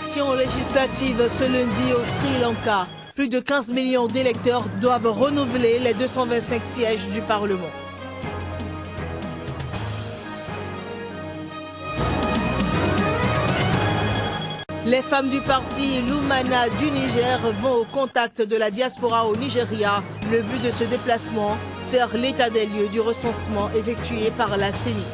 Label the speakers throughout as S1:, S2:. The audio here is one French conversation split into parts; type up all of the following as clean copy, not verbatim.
S1: Élections législatives ce lundi au Sri Lanka. Plus de 15 millions d'électeurs doivent renouveler les 225 sièges du Parlement. Les femmes du parti Lumana du Niger vont au contact de la diaspora au Nigeria. Le but de ce déplacement, faire l'état des lieux du recensement effectué par la CENI.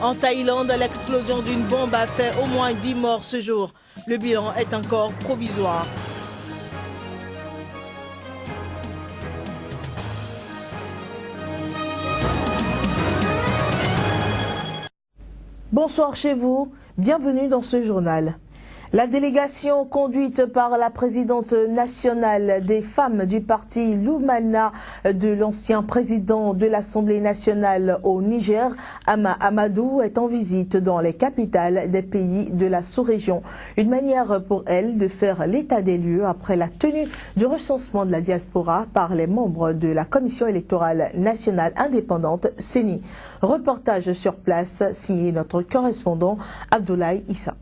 S1: En Thaïlande, l'explosion d'une bombe a fait au moins 10 morts ce jour. Le bilan est encore provisoire. Bonsoir chez vous, bienvenue dans ce journal. La délégation conduite par la présidente nationale des femmes du parti Lumana de l'ancien président de l'Assemblée nationale au Niger, Hama Amadou, est en visite dans les capitales des pays de la sous-région. Une manière pour elle de faire l'état des lieux après la tenue du recensement de la diaspora par les membres de la Commission électorale nationale indépendante, CENI. Reportage sur place signé notre correspondant Abdoulaye Issa.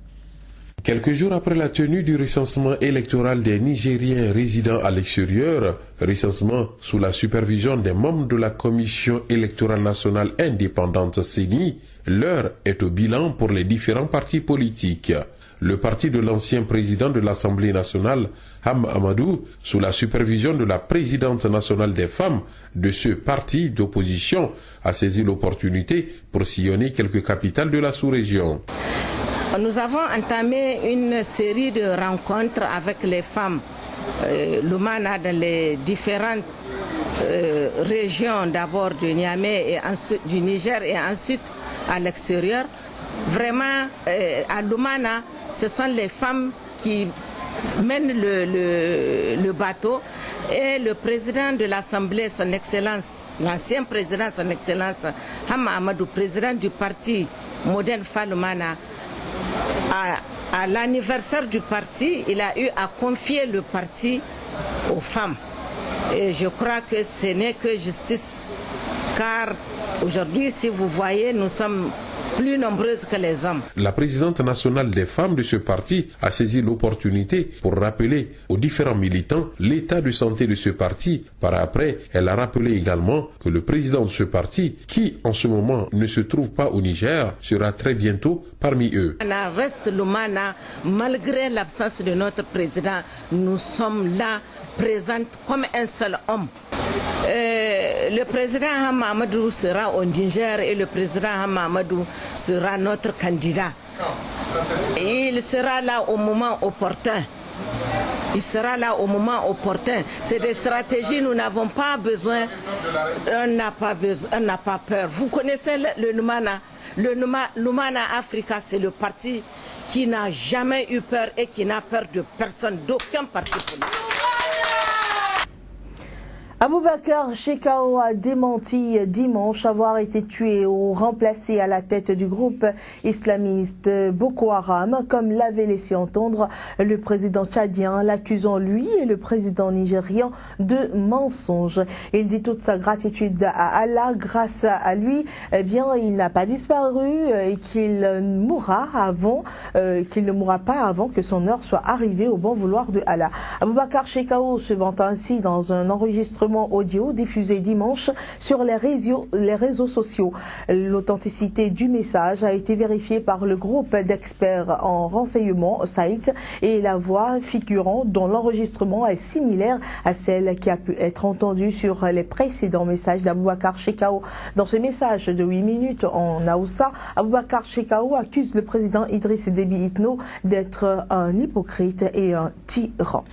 S2: Quelques jours après la tenue du recensement électoral des Nigériens résidant à l'extérieur, recensement sous la supervision des membres de la Commission électorale nationale indépendante CENI, l'heure est au bilan pour les différents partis politiques. Le parti de l'ancien président de l'Assemblée nationale, Hama Amadou, sous la supervision de la présidente nationale des femmes de ce parti d'opposition, a saisi l'opportunité pour sillonner quelques capitales de la sous-région.
S3: Nous avons entamé une série de rencontres avec les femmes Lumana dans les différentes régions, d'abord du Niamey et ensuite du Niger et ensuite à l'extérieur. Vraiment, à Lumana, ce sont les femmes qui mènent le bateau et le président de l'Assemblée, son Excellence, l'ancien président, son Excellence Hama Amadou, président du parti Modern Falumana, à l'anniversaire du parti, il a eu à confier le parti aux femmes. Et je crois que ce n'est que justice, car aujourd'hui, si vous voyez, nous sommes plus nombreuses que les hommes.
S2: La présidente nationale des femmes de ce parti a saisi l'opportunité pour rappeler aux différents militants l'état de santé de ce parti. Par après, elle a rappelé également que le président de ce parti, qui en ce moment ne se trouve pas au Niger, sera très bientôt parmi eux.
S3: On reste Lumana, malgré l'absence de notre président, nous sommes là, présentes comme un seul homme. Le président Hama Amadou sera au Niger et le président Hama Amadou sera notre candidat. Et il sera là au moment opportun. Il sera là au moment opportun. C'est des stratégies, nous n'avons pas besoin, on n'a pas peur. Vous connaissez le Lumana. Le Lumana Africa, c'est le parti qui n'a jamais eu peur et qui n'a peur de personne, d'aucun parti politique.
S1: Aboubakar Shekau a démenti dimanche avoir été tué ou remplacé à la tête du groupe islamiste Boko Haram, comme l'avait laissé entendre le président tchadien, l'accusant lui et le président nigérian de mensonges. Il dit toute sa gratitude à Allah, grâce à lui, eh bien, il n'a pas disparu et qu'il ne mourra pas avant que son heure soit arrivée au bon vouloir de Allah. Aboubakar Shekau se vante ainsi dans un enregistrement audio diffusé dimanche sur les réseaux sociaux. L'authenticité du message a été vérifiée par le groupe d'experts en renseignement SAIT et la voix figurant dans l'enregistrement est similaire à celle qui a pu être entendue sur les précédents messages d'Aboubacar Shekau. Dans ce message de 8 minutes en Haoussa, Aboubacar Shekau accuse le président Idriss Déby Itno d'être un hypocrite et un tyran.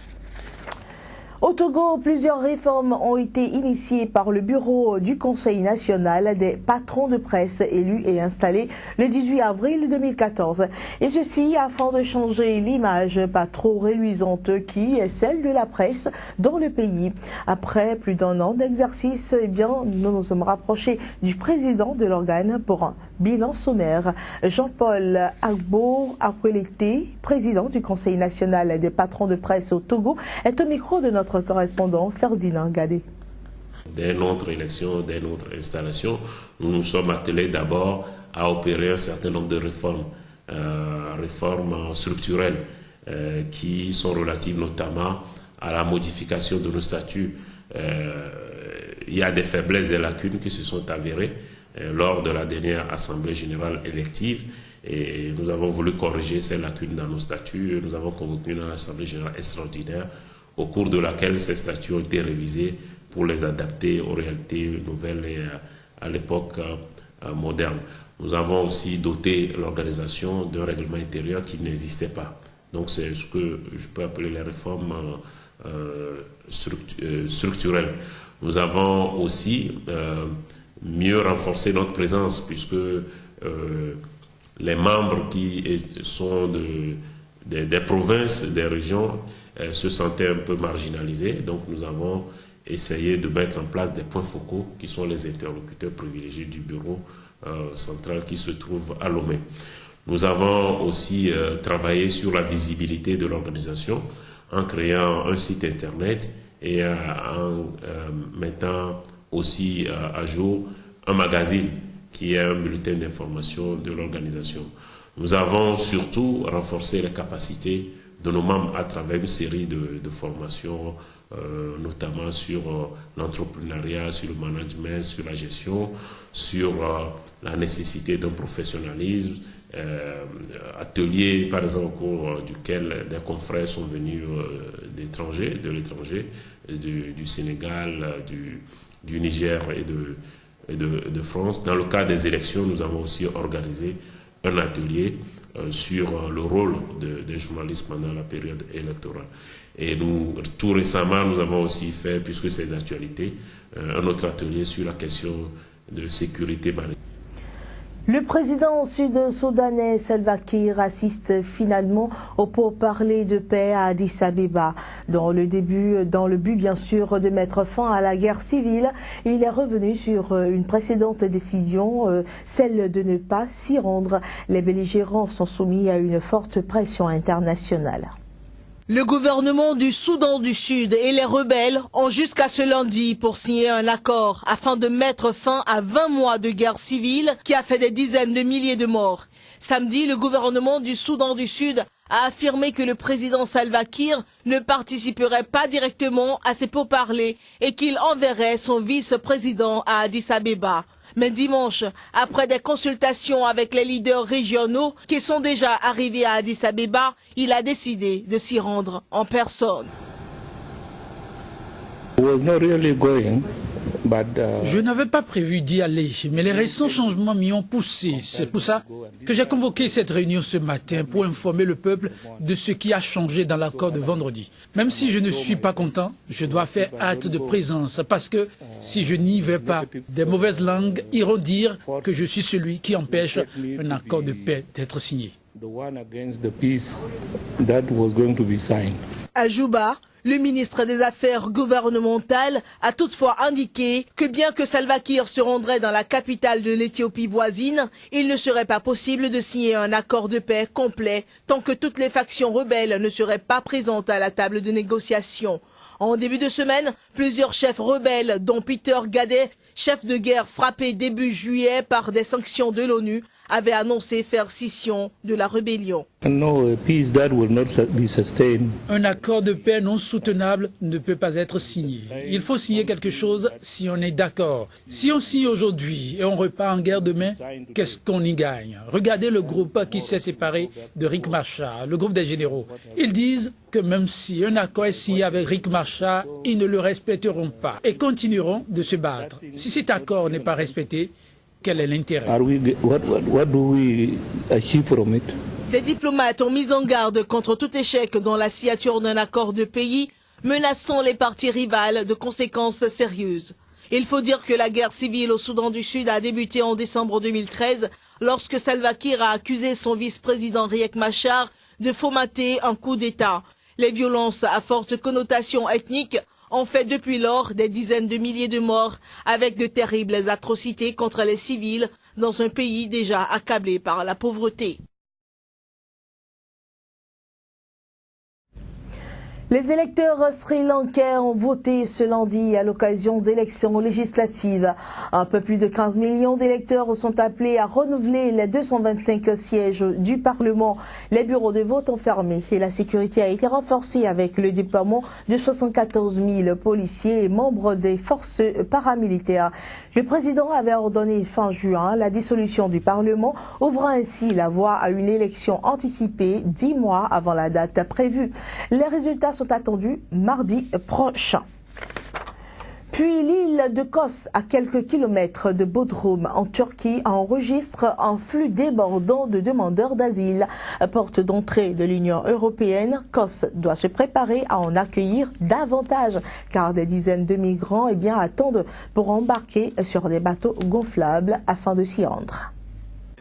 S1: Au Togo, plusieurs réformes ont été initiées par le bureau du Conseil national des patrons de presse élus et installés le 18 avril 2014. Et ceci afin de changer l'image pas trop reluisante qui est celle de la presse dans le pays. Après plus d'un an d'exercice, nous nous sommes rapprochés du président de l'organe pour un bilan sommaire. Jean-Paul Agbo Akwelete, président du Conseil national des patrons de presse au Togo, est au micro de notre correspondant Ferdinand Gadé.
S4: Dès notre élection, dès notre installation, nous nous sommes attelés d'abord à opérer un certain nombre de réformes, réformes structurelles qui sont relatives notamment à la modification de nos statuts. Il y a des faiblesses, des lacunes qui se sont avérées lors de la dernière Assemblée générale élective et nous avons voulu corriger ces lacunes dans nos statuts. Nous avons convoqué une Assemblée générale extraordinaire au cours de laquelle ces statuts ont été révisés pour les adapter aux réalités nouvelles et à l'époque moderne. Nous avons aussi doté l'organisation d'un règlement intérieur qui n'existait pas. Donc c'est ce que je peux appeler les réformes structurelles. Nous avons aussi mieux renforcé notre présence puisque les membres qui sont des provinces, des régions, se sentaient un peu marginalisés. Donc nous avons essayé de mettre en place des points focaux qui sont les interlocuteurs privilégiés du bureau central qui se trouve à Lomé. Nous avons aussi travaillé sur la visibilité de l'organisation en créant un site internet et en mettant aussi à jour un magazine qui est un bulletin d'information de l'organisation. Nous avons surtout renforcé les capacités de nos membres à travers une série de formations, notamment sur l'entrepreneuriat, sur le management, sur la gestion, sur la nécessité d'un professionnalisme, ateliers par exemple au cours duquel des confrères sont venus de l'étranger, du Sénégal, du Niger et de France. Dans le cadre des élections, nous avons aussi organisé un atelier sur le rôle des journalistes pendant la période électorale. Et tout récemment, nous avons aussi fait, puisque c'est d'actualité, un autre atelier sur la question de sécurité maritime.
S1: Le président sud-soudanais Salva Kiir assiste finalement au pourparlers de paix à Addis Abeba. Dans le but bien sûr de mettre fin à la guerre civile, il est revenu sur une précédente décision, celle de ne pas s'y rendre. Les belligérants sont soumis à une forte pression internationale. Le gouvernement du Soudan du Sud et les rebelles ont jusqu'à ce lundi pour signer un accord afin de mettre fin à 20 mois de guerre civile qui a fait des dizaines de milliers de morts. Samedi, le gouvernement du Soudan du Sud a affirmé que le président Salva Kiir ne participerait pas directement à ces pourparlers et qu'il enverrait son vice-président à Addis Abeba. Mais dimanche, après des consultations avec les leaders régionaux qui sont déjà arrivés à Addis Abeba, il a décidé de s'y rendre en personne.
S5: Je n'avais pas prévu d'y aller, mais les récents changements m'y ont poussé. C'est pour ça que j'ai convoqué cette réunion ce matin pour informer le peuple de ce qui a changé dans l'accord de vendredi. Même si je ne suis pas content, je dois faire acte de présence parce que si je n'y vais pas, des mauvaises langues iront dire que je suis celui qui empêche un accord de paix d'être signé.
S1: À Juba, le ministre des Affaires gouvernementales a toutefois indiqué que bien que Salva Kiir se rendrait dans la capitale de l'Éthiopie voisine, il ne serait pas possible de signer un accord de paix complet tant que toutes les factions rebelles ne seraient pas présentes à la table de négociation. En début de semaine, plusieurs chefs rebelles, dont Peter Gadet, chef de guerre frappé début juillet par des sanctions de l'ONU, avait annoncé faire scission de la rébellion.
S5: Un accord de paix non soutenable ne peut pas être signé. Il faut signer quelque chose si on est d'accord. Si on signe aujourd'hui et on repart en guerre demain, qu'est-ce qu'on y gagne? Regardez le groupe qui s'est séparé de Riek Machar, le groupe des généraux. Ils disent que même si un accord est signé avec Riek Machar, ils ne le respecteront pas et continueront de se battre. Si cet accord n'est pas respecté, quel est l'intérêt?
S1: Des diplomates ont mis en garde contre tout échec dans la signature d'un accord de pays, menaçant les parties rivales de conséquences sérieuses. Il faut dire que la guerre civile au Soudan du Sud a débuté en décembre 2013, lorsque Salva Kiir a accusé son vice-président Riek Machar de fomenter un coup d'État. Les violences à forte connotation ethnique ont fait depuis lors des dizaines de milliers de morts, avec de terribles atrocités contre les civils dans un pays déjà accablé par la pauvreté. Les électeurs sri-lankais ont voté ce lundi à l'occasion d'élections législatives. Un peu plus de 15 millions d'électeurs sont appelés à renouveler les 225 sièges du Parlement. Les bureaux de vote ont fermé et la sécurité a été renforcée avec le déploiement de 74 000 policiers et membres des forces paramilitaires. Le président avait ordonné fin juin la dissolution du Parlement, ouvrant ainsi la voie à une élection anticipée 10 mois avant la date prévue. Les résultats sont attendus mardi prochain. Puis l'île de Kos, à quelques kilomètres de Bodrum, en Turquie, enregistre un flux débordant de demandeurs d'asile. Porte d'entrée de l'Union européenne, Kos doit se préparer à en accueillir davantage, car des dizaines de migrants attendent pour embarquer sur des bateaux gonflables afin de s'y rendre.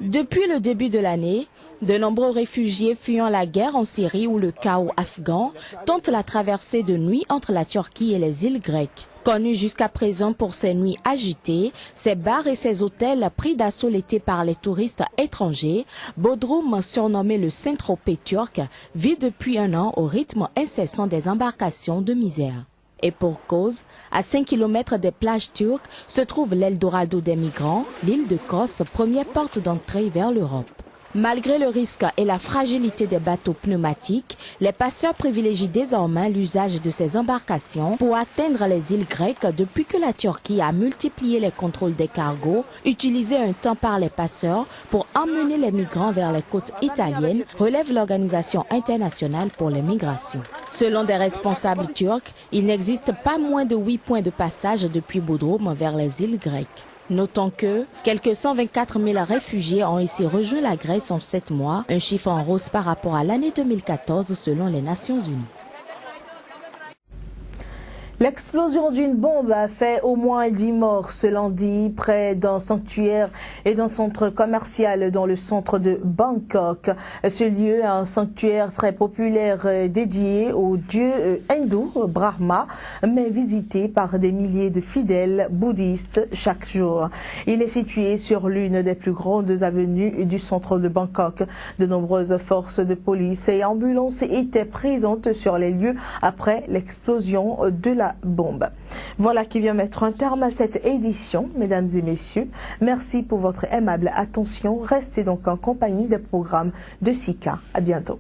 S6: Depuis le début de l'année, de nombreux réfugiés fuyant la guerre en Syrie ou le chaos afghan tentent la traversée de nuit entre la Turquie et les îles grecques. Connu jusqu'à présent pour ses nuits agitées, ses bars et ses hôtels pris d'assaut l'été par les touristes étrangers, Bodrum, surnommé le Saint-Tropez turc, vit depuis un an au rythme incessant des embarcations de misère. Et pour cause, à 5 km des plages turques se trouve l'Eldorado des migrants, l'île de Kos, première porte d'entrée vers l'Europe. Malgré le risque et la fragilité des bateaux pneumatiques, les passeurs privilégient désormais l'usage de ces embarcations pour atteindre les îles grecques depuis que la Turquie a multiplié les contrôles des cargos, utilisés un temps par les passeurs pour emmener les migrants vers les côtes italiennes, relève l'Organisation internationale pour les migrations. Selon des responsables turcs, il n'existe pas moins de 8 points de passage depuis Bodrum vers les îles grecques. Notons que quelques 124 000 réfugiés ont ici rejoint la Grèce en 7 mois, un chiffre en hausse par rapport à l'année 2014 selon les Nations Unies.
S1: L'explosion d'une bombe a fait au moins 10 morts ce lundi près d'un sanctuaire et d'un centre commercial dans le centre de Bangkok. Ce lieu est un sanctuaire très populaire dédié au dieu hindou Brahma, mais visité par des milliers de fidèles bouddhistes chaque jour. Il est situé sur l'une des plus grandes avenues du centre de Bangkok. De nombreuses forces de police et ambulances étaient présentes sur les lieux après l'explosion de la bombe. Voilà qui vient mettre un terme à cette édition, mesdames et messieurs. Merci pour votre aimable attention. Restez donc en compagnie des programmes de SICA. À bientôt.